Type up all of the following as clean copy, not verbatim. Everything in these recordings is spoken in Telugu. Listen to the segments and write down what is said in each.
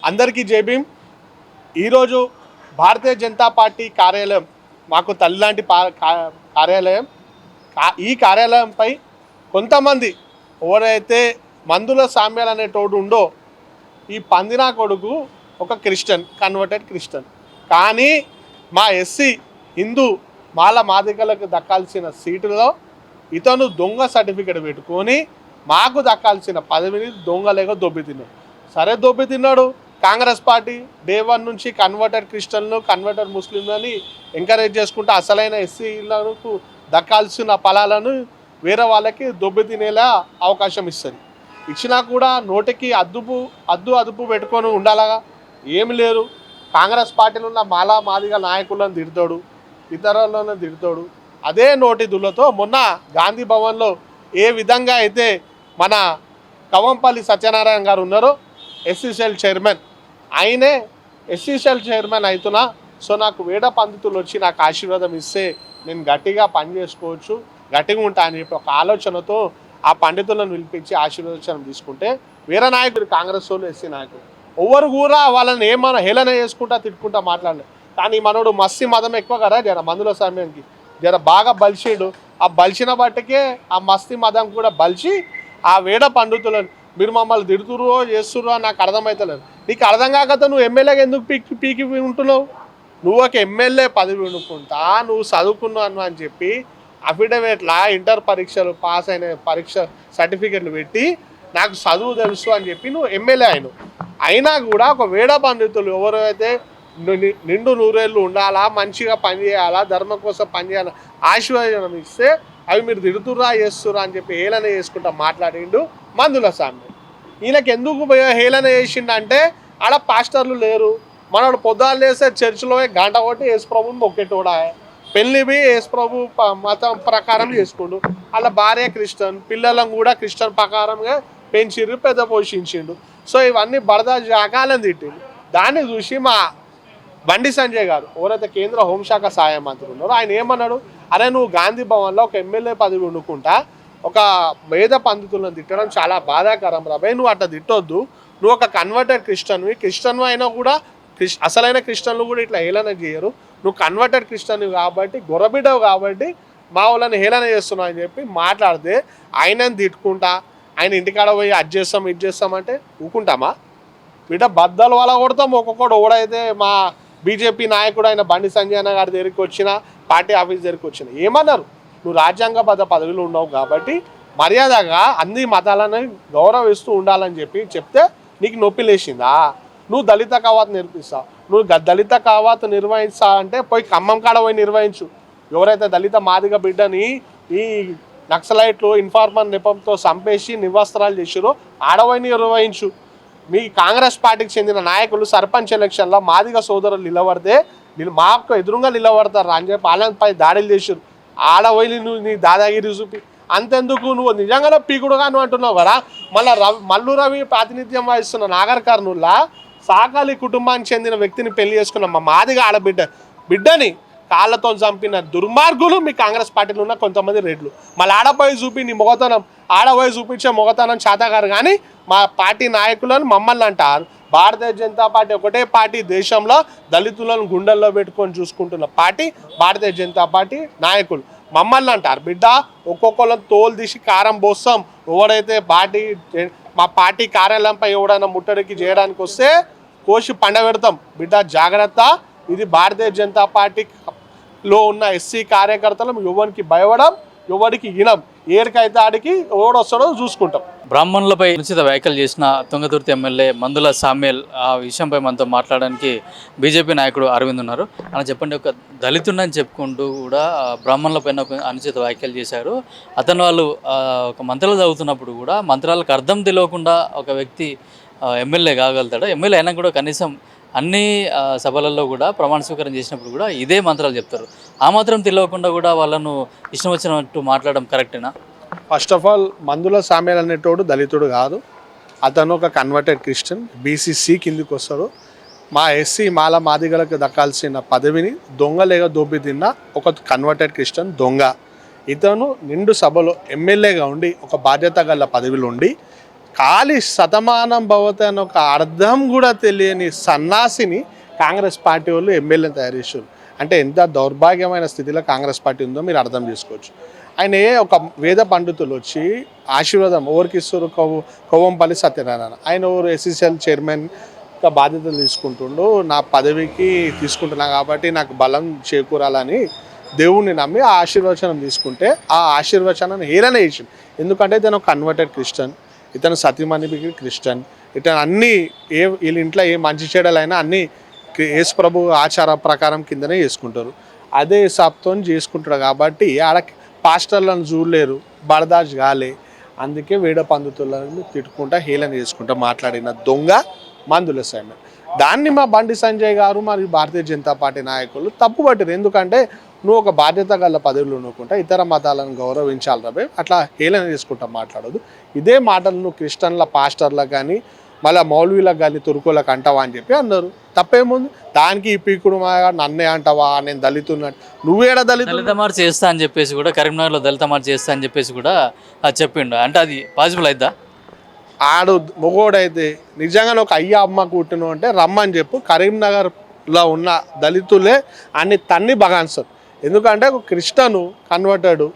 అందరికీ జై భీమ్. ఈరోజు భారతీయ జనతా పార్టీ కార్యాలయం మాకు తల్లిలాంటి కార్యాలయం. ఈ కార్యాలయంపై కొంతమంది ఎవరైతే మందుల సామ్యాలు అనేటోడు ఉండో ఈ పందినా కొడుకు ఒక క్రిస్టియన్, కన్వర్టెడ్ క్రిస్టియన్. కానీ మా ఎస్సీ హిందూ మాల మాదిగలకు దక్కాల్సిన సీటులో ఇతను దొంగ సర్టిఫికెట్ పెట్టుకొని మాకు దక్కాల్సిన పదవిని దొంగలేగా దొబ్బి తిన్నాడు. సరే దొబ్బి తిన్నాడు. కాంగ్రెస్ పార్టీ డే 1 నుంచి కన్వర్టెడ్ క్రిస్టియన్లు, కన్వర్టెడ్ ముస్లింలని ఎంకరేజ్ చేసుకుంటూ అసలైన ఎస్సీలకు దక్కాల్సిన ఫలాలను వేరే వాళ్ళకి దొబ్బి తినేలా అవకాశం ఇస్తుంది. ఇచ్చినా కూడా నోటికి అదుపు పెట్టుకొని ఉండాలగా ఏమి లేరు. కాంగ్రెస్ పార్టీలో ఉన్న మాలా మాదిగ నాయకులను తిడతాడు, ఇతరులను తిడతాడు. అదే నోటి దుల్లతో మొన్న గాంధీ భవన్లో ఏ విధంగా అయితే మన కవంపల్లి సత్యనారాయణ గారు ఉన్నారో ఎస్సీ సెల్ చైర్మన్, ఆయనే ఎస్సీ సెల్ చైర్మన్ అవుతున్నా, సో నాకు వేడ పండితులు వచ్చి నాకు ఆశీర్వాదం ఇస్తే నేను గట్టిగా పని చేసుకోవచ్చు, గట్టిగా ఉంటా అని చెప్పి ఒక ఆలోచనతో ఆ పండితులను పిలిపించి ఆశీర్వచనం తీసుకుంటే వేరే నాయకుడు కాంగ్రెస్ వాళ్ళు ఎస్సీ నాయకుడు ఎవరు కూడా వాళ్ళని ఏమన్నా హేళన చేసుకుంటా తిట్టుకుంటా మాట్లాడలేదు. కానీ మనోడు మస్తి మదం ఎక్కువ కదా, జర మందుల సమయానికి జర బాగా బలిసాడు. ఆ బలిసిన బట్టికే ఆ మస్తి మదం కూడా బలిచి ఆ వేడ పండితులను మీరు మమ్మల్ని తిడుతురో చేస్తుర్రో నాకు అర్థమవుతలేదు. నీకు అర్థం కాకపోతే నువ్వు ఎమ్మెల్యేగా ఎందుకు పీకి ఉంటున్నావు? నువ్వు ఒక ఎమ్మెల్యే పదవి ఉండుకుంటా నువ్వు చదువుకున్నాను అని చెప్పి అఫిడవిట్లా ఇంటర్ పరీక్షలు పాస్ అయిన పరీక్ష సర్టిఫికెట్లు పెట్టి నాకు చదువు తెలుసు అని చెప్పి నువ్వు ఎమ్మెల్యే అయినా కూడా ఒక వేడ పండితులు ఎవరైతే నిండు నూరేళ్ళు ఉండాలా, మంచిగా పనిచేయాలా, ధర్మం కోసం పనిచేయాలా ఆశీర్వాదం ఇస్తే అవి మీరు తిడుతుర్రా చేస్తుర్రా అని చెప్పి హేళన చేసుకుంటా మాట్లాడిండు మందుల సామ్యం. ఈయనకి ఎందుకు హేళన చేసిండంటే ఆడ పాస్టర్లు లేరు. మనోడు పొద్దులు లేస్తే చర్చిలో గంట కొట్టి యేసు ప్రభుని మొక్కేటోడా, పెళ్ళివి యేసు ప్రభు మతం ప్రకారం చేసుకుండు. వాళ్ళ భార్య క్రిస్టియన్, పిల్లలను కూడా క్రిస్టియన్ ప్రకారంగా పెంచిర్రు, పెద్ద పోషించిండు. సో ఇవన్నీ బరదా జాకాలని తిట్టిండు. దాన్ని చూసి మా బండి సంజయ్ గారు ఎవరైతే కేంద్ర హోంశాఖ సహాయ మంత్రి ఉన్నారో ఆయన ఏమన్నాడు, అరే నువ్వు గాంధీ భవన్లో ఒక ఎమ్మెల్యే పదవి వండుకుంటా ఒక వేద పండితులను తిట్టడం చాలా బాధాకరం రాబాయ్, నువ్వు అట్లా తిట్టొద్దు. నువ్వు ఒక కన్వర్టెడ్ క్రిస్టియన్ అయినా కూడా అసలైన క్రిస్టియన్లు కూడా ఇట్లా హేళన చేయరు. నువ్వు కన్వర్టెడ్ క్రిస్టియన్ కాబట్టి గొర్రబిడ్డవు కాబట్టి మా వాళ్ళని హేళన చేస్తున్నావు అని చెప్పి మాట్లాడితే ఆయనని తిట్టుకుంటా ఆయన ఇంటికాడ పోయి అది చేస్తాం అంటే ఊకుంటామా? బిడ్డ బద్దలు వాళ్ళ కొడతాం. ఒక్కొక్కడు ఓడైతే మా బీజేపీ నాయకుడు ఆయన బండి సంజయ్ అన్న గారి దగ్గరికి వచ్చిన, పార్టీ ఆఫీస్ దగ్గరికి వచ్చిన ఏమన్నారు, నువ్వు రాజ్యాంగబద్ధ పదవిలో ఉన్నావు కాబట్టి మర్యాదగా అన్ని మతాలను గౌరవిస్తూ ఉండాలని చెప్పి చెప్తే నీకు నొప్పి లేచిందా? నువ్వు దళిత కవాత్ నేర్పిస్తావు, నువ్వు దళిత కవాత్ నిర్వహిస్తా అంటే పోయి ఖమ్మం కాడ పోయి నిర్వహించు. ఎవరైతే దళిత మాదిగ బిడ్డని ఈ నక్సలైట్లు ఇన్ఫార్మర్ నెపంతో చంపేసి నివస్త్రాలు చేసిరో ఆడపోయి నిర్వహించు. మీ కాంగ్రెస్ పార్టీకి చెందిన నాయకులు సర్పంచ్ ఎలక్షన్లో మాదిగ సోదరులు నిలబడితే మాకు ఎదురుగా నిలబడతారు అని చెప్పి వాళ్ళపై దాడులు చేసారు. ఆడవైలి నువ్వు నీ దాదాగిరి చూపి అంతెందుకు, నువ్వు నిజంగానే పీకుడుగా నువ్వు అంటున్నావు కదా. మళ్ళీ మల్లు రవి ప్రాతినిధ్యం వహిస్తున్న నాగర్ కర్నూల్లో సాకాలి కుటుంబానికి చెందిన వ్యక్తిని పెళ్లి చేసుకున్న మా మాదిగ బిడ్డని కాళ్ళతో చంపిన దుర్మార్గులు మీ కాంగ్రెస్ పార్టీలో ఉన్న కొంతమంది రెడ్లు. మళ్ళీ ఆడపోయి చూపి నీ మొగతనం, ఆడపోయి చూపించే మొగతనం చేతగారు కానీ మా పార్టీ నాయకులను మమ్మల్ని అంటారు. భారతీయ జనతా పార్టీ ఒకటే పార్టీ దేశంలో దళితులను గుండెల్లో పెట్టుకొని చూసుకుంటున్న పార్టీ భారతీయ జనతా పార్టీ నాయకులు. మమ్మల్ని అంటారు బిడ్డ ఒక్కొక్కళ్ళని తోలు తీసి కారం పోస్తాం. ఎవడైతే మా పార్టీ కార్యాలయంపై ఎవడైనా ముట్టడికి చేయడానికి వస్తే కోసి పండబెడతాం. బిడ్డ జాగ్రత్త, ఇది భారతీయ జనతా పార్టీలో ఉన్న ఎస్సీ కార్యకర్తలు ఎవరికి భయపడం, ఎవరికి ఇనం, ఏడికైతే ఆడికి ఓడొస్తాడో చూసుకుంటాం. బ్రాహ్మణులపై అనుచిత వ్యాఖ్యలు చేసిన తుంగతుర్తి ఎమ్మెల్యే మందుల సామ్యల్ ఆ విషయంపై మనతో మాట్లాడడానికి బీజేపీ నాయకుడు అరవింద్ ఉన్నారు. అని చెప్పండి, ఒక దళితుడని చెప్పుకుంటూ కూడా బ్రాహ్మణులపైన ఒక అనుచిత వ్యాఖ్యలు చేశారు. అతను వాళ్ళు ఒక మంత్రాలు చదువుతున్నప్పుడు కూడా మంత్రాలకు అర్థం తెలియకుండా ఒక వ్యక్తి ఎమ్మెల్యే కాగలుగుతాడు. ఎమ్మెల్యే అయినా కూడా కనీసం అన్ని సభలలో కూడా ప్రమాణ స్వీకారం చేసినప్పుడు కూడా ఇదే మంత్రాలు చెప్తారు. ఆ మాత్రం తెలియకుండా కూడా వాళ్ళను ఇష్టం వచ్చినట్టు మాట్లాడడం కరెక్టేనా? ఫస్ట్ ఆఫ్ ఆల్ మందుల సామ్యాల్ అనేటోడు దళితుడు కాదు, అతను ఒక కన్వర్టెడ్ క్రిస్టియన్, బీసీసీ కిందికి వస్తాడు. మా ఎస్సీ మాల మాదిగలకు దక్కాల్సిన పదవిని దొంగలేగా దోబి తిన్న ఒక కన్వర్టెడ్ క్రిస్టియన్ దొంగ. ఇతను నిండు సభలో ఎమ్మెల్యేగా ఉండి ఒక బాధ్యత గల పదవిలో ఉండి ఖాళీ శతమానం భవతి అని ఒక అర్థం కూడా తెలియని సన్నాసిని కాంగ్రెస్ పార్టీ వాళ్ళు ఎమ్మెల్యేని తయారు చేశారు. అంటే ఎంత దౌర్భాగ్యమైన స్థితిలో కాంగ్రెస్ పార్టీ ఉందో మీరు అర్థం చేసుకోవచ్చు. ఆయన ఒక వేద పండితులు వచ్చి ఆశీర్వాదం ఎవరికి ఇస్తారు, కొవ్వంపల్లి సత్యనారాయణ. ఆయన ఎవరు ఎస్సీసీఎల్ చైర్మన్ బాధ్యతలు తీసుకుంటుండు, నా పదవికి తీసుకుంటున్నా కాబట్టి నాకు బలం చేకూరాలని దేవుణ్ణి నమ్మి ఆ ఆశీర్వచనం తీసుకుంటే ఆ ఆశీర్వచనాన్ని హేళన చేసింది. ఎందుకంటే ఇతను కన్వర్టెడ్ క్రిస్టియన్, ఇతను సతీమణికి క్రిస్టియన్, ఇతను అన్నీ వీళ్ళ ఇంట్లో ఏ మంచి చెడలైనా అన్నీ యేసు ప్రభు ఆచార ప్రకారం కిందనే చేసుకుంటారు. అదే హిసాబ్తో చేసుకుంటారు కాబట్టి ఆడ పాస్టర్లను చూడలేరు, బర్దాష్ కాలే. అందుకే వేడ పండితులను తిట్టుకుంటా హేళన చేసుకుంటా మాట్లాడిన దొంగ మందుల సామ్య. దాన్ని మా బండి సంజయ్ గారు మరియు భారతీయ జనతా పార్టీ నాయకులు తప్పుపట్టారు. ఎందుకంటే నువ్వు ఒక బాధ్యత గల పదవులు అనుకుంటా ఇతర మతాలను గౌరవించాలి రబే, అట్లా హేళన చేసుకుంటా మాట్లాడదు. ఇదే మాటలు నువ్వు క్రిస్టియన్ల పాస్టర్లకు కానీ మళ్ళీ మౌల్వీలకు కానీ తురుకులకు అంటావా అని చెప్పి అన్నారు. తప్పేముంది దానికి? ఈ పీకుడు నన్నే అంటావా, నేను దళితున్నా, నువ్వేడా దళిత మార్చ్ చేస్తా అని చెప్పేసి కూడా కరీంనగర్లో దళిత మార్చ్ చేస్తా అని చెప్పేసి కూడా చెప్పిండు. అంటే అది పాసిబుల్ అయిద్దా? ఆడు మొగోడైతే నిజంగానే ఒక అయ్య అమ్మ కూర్చును అంటే రమ్మని చెప్పు. కరీంనగర్లో ఉన్న దళితులే అన్ని తన్ని బగాన్సారు. ఎందుకంటే ఒక క్రిస్టియను కన్వర్టెడ్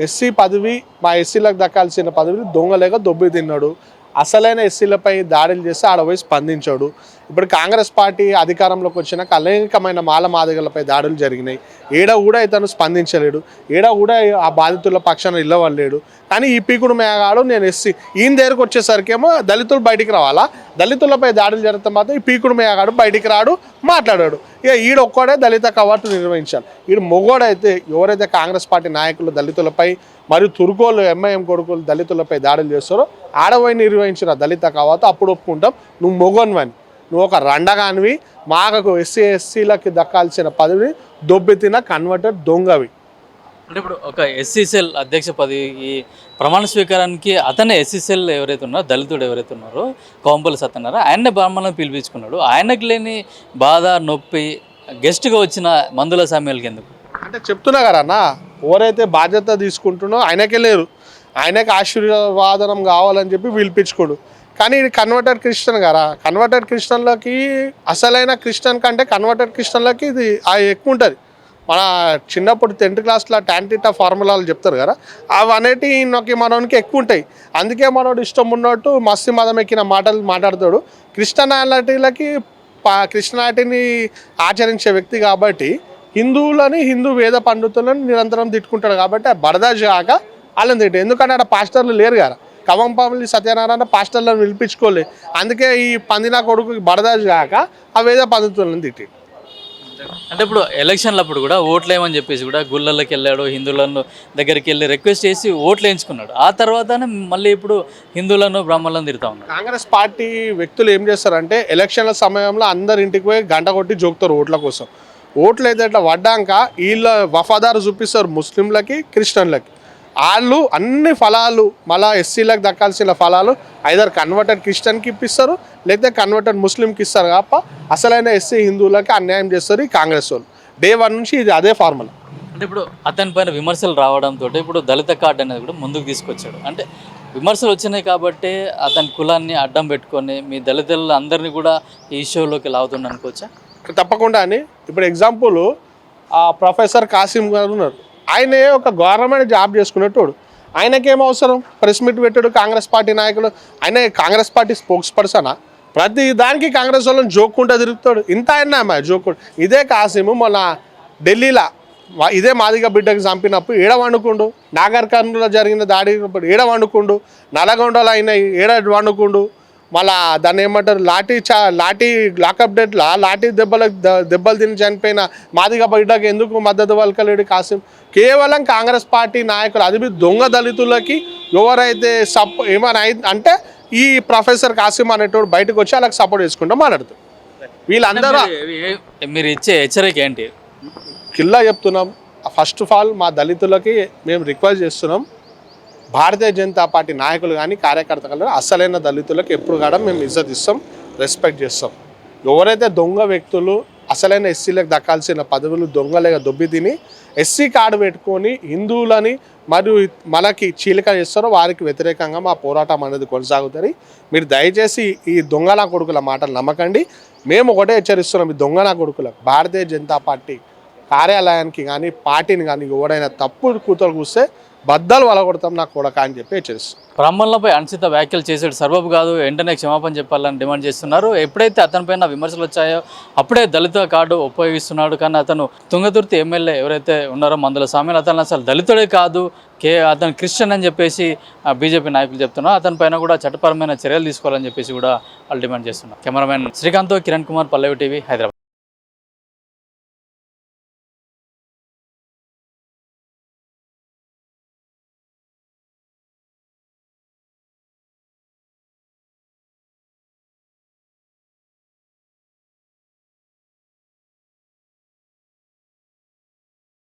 ఎస్సీ పదవి, మా ఎస్సీలకు దక్కాల్సిన పదవిని దొంగలేక దొబ్బి తిన్నాడు. అసలైన ఎస్సీలపై దాడులు చేస్తే ఆడపోయి స్పందించాడు. ఇప్పుడు కాంగ్రెస్ పార్టీ అధికారంలోకి వచ్చినాక అనేకమైన మాల మాదిగలపై దాడులు జరిగినాయి. ఏడ కూడా ఇతను స్పందించలేడు, ఏడ కూడా ఆ బాధితుల పక్షాన ఇల్లవలేడు. కానీ ఈ పీకుడు మేగాడు నేను ఎస్సీ ఈయన దగ్గరకు వచ్చేసరికేమో దళితులు బయటికి రావాలా, దళితులపై దాడులు జరుగుతాం మాత్రం ఈ పీకుడు మేగాడు బయటికి రాడు, మాట్లాడాడు. ఇక ఈడొక్కడే దళిత కవాటు నిర్వహించాలి. ఈడు మొగోడైతే ఎవరైతే కాంగ్రెస్ పార్టీ నాయకులు దళితులపై మరియు తుర్కోలు ఎంఐఎం కొడుకులు దళితులపై దాడులు చేస్తారో ఆడపోయి నిర్వహించిన దళిత కవాతు అప్పుడు ఒప్పుకుంటాం. నువ్వు మొగోన్వని, నువ్వు ఒక రండగానివి, మాకు ఎస్సీలకి దక్కాల్సిన పదవిని దొబ్బెత్తిన కన్వర్టెడ్ దొంగవి. అంటే ఇప్పుడు ఒక ఎస్సీసీఎల్ అధ్యక్ష పదవికి ప్రమాణ స్వీకారానికి అతనే ఎస్సీసీఎల్ ఎవరైతే ఉన్నారో దళితుడు ఎవరైతే ఉన్నారో కోంపల్లి సత్యనారాయణ ఆయన్నే బ్రాహ్మణులను పిలిపించుకున్నాడు. ఆయనకు లేని బాధ నొప్పి గెస్ట్గా వచ్చిన మందుల సామ్యాలకి ఎందుకు? అంటే చెప్తున్నా కదా అన్న, ఎవరైతే బాధ్యత తీసుకుంటున్నో ఆయనకే లేరు, ఆయనకి ఆశీర్వాదనం కావాలని చెప్పి పిలిపించుకోడు. కానీ ఇది కన్వర్టెడ్ క్రిస్టియన్ కదా, కన్వర్టెడ్ క్రిస్టియన్లకి అసలైన క్రిస్టియన్ కంటే కన్వర్టెడ్ క్రిస్టియన్లకి ఇది ఎక్కువ ఉంటుంది. మన చిన్నప్పుడు 10th క్లాస్లో టాంటిటా ఫార్ములాలు చెప్తారు కదా, అవి అనేటివి మనోనికి ఎక్కువ ఉంటాయి. అందుకే మనోడు ఇష్టం ఉన్నట్టు మస్తు మదం ఎక్కిన మాటలు మాట్లాడతాడు. క్రిస్టియానిటీలకి క్రిస్టియానిటీని ఆచరించే వ్యక్తి కాబట్టి హిందువులని, హిందూ వేద పండితులను నిరంతరం తిట్టుకుంటాడు. కాబట్టి బరదాష్ కాక వాళ్ళని తిట్టాడు. ఎందుకంటే అక్కడ పాస్టర్లు లేరు కదా, కవంపల్లి సత్యనారాయణ పాస్టర్లను పిలిపించుకోలే. అందుకే ఈ పందిన కొడుకు బరదాష్ కాక ఆ వేద పండితులను తిట్టాడు. అంటే ఇప్పుడు ఎలక్షన్లప్పుడు కూడా ఓట్లు వేయమని చెప్పేసి కూడా గుళ్ళల్లోకి వెళ్ళాడు, హిందువులను దగ్గరికి వెళ్ళి రిక్వెస్ట్ చేసి ఓట్లు వేయించుకున్నాడు. ఆ తర్వాతనే మళ్ళీ ఇప్పుడు హిందువులను బ్రాహ్మణులను తిరుగుతా ఉన్నాడు. కాంగ్రెస్ పార్టీ వ్యక్తులు ఏం చేస్తారంటే ఎలక్షన్ల సమయంలో అందరి ఇంటికి పోయి గంట కొట్టి జోకుతారు ఓట్ల కోసం. ఓట్లు అయితే ఇట్లా పడ్డాక వీళ్ళ వఫాదారు చూపిస్తారు ముస్లింలకి, క్రిస్టియన్లకి. వాళ్ళు అన్ని ఫలాలు మళ్ళీ ఎస్సీలకు దక్కాల్సిన ఫలాలు ఐదర్ కన్వర్టెడ్ క్రిస్టియన్కి ఇప్పిస్తారు, లేకపోతే కన్వర్టెడ్ ముస్లింకి ఇస్తారు. కాప అసలైన ఎస్సీ హిందువులకి అన్యాయం చేస్తారు ఈ కాంగ్రెస్ వాళ్ళు. డే 1 నుంచి ఇది అదే ఫార్ములా. అంటే ఇప్పుడు అతని పైన విమర్శలు రావడంతో ఇప్పుడు దళిత కార్డు అనేది కూడా ముందుకు తీసుకొచ్చాడు. అంటే విమర్శలు వచ్చినాయి కాబట్టి అతని కులాన్ని అడ్డం పెట్టుకొని మీ దళితులు అందరినీ కూడా ఈ ఇష్యూలోకి లాగుతుంది అనుకోవచ్చా? తప్పకుండా అని. ఇప్పుడు ఎగ్జాంపుల్ ప్రొఫెసర్ కాసిం గారు ఉన్నారు. ఆయనే ఒక గవర్నమెంట్ జాబ్ చేసుకునేటోడు. ఆయనకేం అవసరం ప్రెస్ మీట్ పెట్టాడు? కాంగ్రెస్ పార్టీ నాయకులు, ఆయన కాంగ్రెస్ పార్టీ స్పోక్స్ పర్సనా? ప్రతి దానికి కాంగ్రెస్ వాళ్ళని జోక్కుంటూ తిరుగుతాడు. ఇంత అయినా జోక్కుంటు. ఇదే కాసిము మొన్న ఢిల్లీలో ఇదే మాదిగ బిడ్డకి చంపినప్పుడు ఏడ వండుకుండు, నాగర్ కర్నూలులో జరిగిన దాడి ఏడ వండుకుండు, నల్గొండలో అయిన ఏడ వండుకుండు, మళ్ళా దాన్ని ఏమంటారు లాఠీ లాకప్ డేట్లా లాఠీ దెబ్బలు తిని చనిపోయిన మాదిగ బిడ్డకి ఎందుకు మద్దతు పలకలేడు కాసిం? కేవలం కాంగ్రెస్ పార్టీ నాయకులు, అది దొంగ దళితులకి ఎవరైతే ఏమైనా అంటే ఈ ప్రొఫెసర్ కాసిం అనేటోడు బయటకు వచ్చి వాళ్ళకి సపోర్ట్ చేసుకుంటాం మాట్లాడుతారు. వీళ్ళందరూ మీరు ఇచ్చే హెచ్చరిక ఏంటి? కిల్లా చెప్తున్నాం. ఫస్ట్ ఆఫ్ ఆల్ మా దళితులకి మేము రిక్వెస్ట్ చేస్తున్నాం, భారతీయ జనతా పార్టీ నాయకులు కానీ కార్యకర్తలు అసలైన దళితులకు ఎప్పుడు కూడా మేము ఇజ్జత్ ఇస్తాం, రెస్పెక్ట్ చేస్తాం. ఎవరైతే దొంగ వ్యక్తులు అసలైన ఎస్సీలకు దక్కాల్సిన పదవులు దొంగలేగా దొబ్బి తిని ఎస్సీ కార్డు పెట్టుకొని హిందువులని మరియు మనకి చీలిక చేస్తారో వారికి వ్యతిరేకంగా మా పోరాటం అనేది కొనసాగుతుంది. మీరు దయచేసి ఈ దొంగ కొడుకుల మాటలు నమ్మకండి. మేము ఒకటే హెచ్చరిస్తున్నాం, ఈ దొంగ కొడుకులకు భారతీయ జనతా పార్టీ కార్యాలయానికి కానీ పార్టీని కానీ ఎవడైనా తప్పుడు కూతురు కూస్తే బద్దలు వలగొడతాం నా కొడక అని చెప్పి హెచ్చరిస్తున్నాం. బ్రాహ్మణులపై అనుచిత వ్యాఖ్యలు చేసేది సర్వపు కాదు, వెంటనే క్షమాపణ చెప్పాలని డిమాండ్ చేస్తున్నారు. ఎప్పుడైతే అతనిపైన విమర్శలు వచ్చాయో అప్పుడే దళిత కార్డు ఉపయోగిస్తున్నాడు. కానీ అతను తుంగతుర్తి ఎమ్మెల్యే ఎవరైతే ఉన్నారో మందుల సామ్యాల్ అతను అసలు దళితుడే కాదు, అతను క్రిస్టియన్ అని చెప్పేసి బీజేపీ నాయకులు చెప్తున్నారు. అతని పైన కూడా చట్టపరమైన చర్యలు తీసుకోవాలని చెప్పేసి కూడా వాళ్ళు డిమాండ్ చేస్తున్నారు. కెమెరామెన్ శ్రీకాంత్, కిరణ్ కుమార్, పల్లవి టీవీ, హైదరాబాద్.